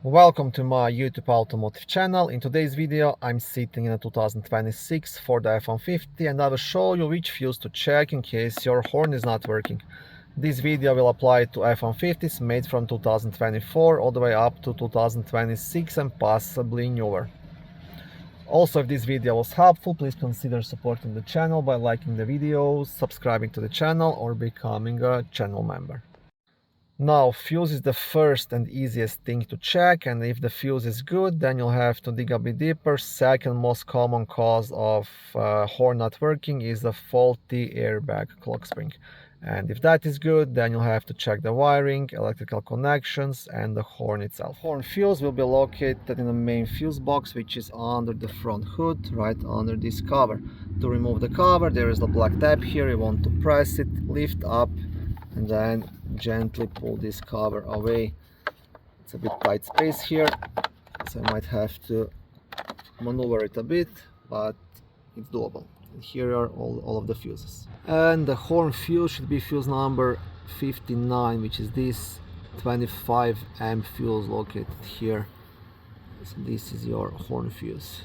Welcome to my YouTube automotive channel. In today's video I'm sitting in a 2026 Ford F150 and I will show you which fuse to check in case your horn is not working. This video will apply to F150s made from 2024 all the way up to 2026 and possibly newer. Also, if this video was helpful, please consider supporting the channel by liking the videos, subscribing to the channel or becoming a channel member. Now, fuse is the first and easiest thing to check, and if the fuse is good, then you'll have to dig a bit deeper. Second most common cause of horn not working is a faulty airbag clock spring. And if that is good, then you'll have to check the wiring, electrical connections, and the horn itself. Horn fuse will be located in the main fuse box, which is under the front hood, right under this cover. To remove the cover, there is a black tab here. You want to press it, lift up, and then gently pull this cover away. It's a bit tight space here, so I might have to maneuver it a bit, but it's doable. And here are all of the fuses. And the horn fuse should be fuse number 59, which is this 25 amp fuse located here. So this is your horn fuse.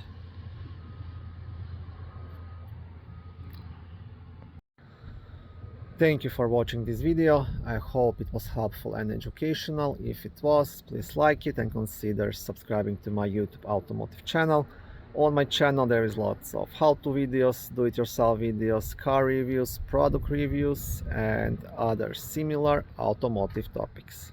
Thank you for watching this video. I hope it was helpful and educational. If it was, please like it and consider subscribing to my YouTube automotive channel. On my channel there is lots of how-to videos, do-it-yourself videos, car reviews, product reviews and other similar automotive topics.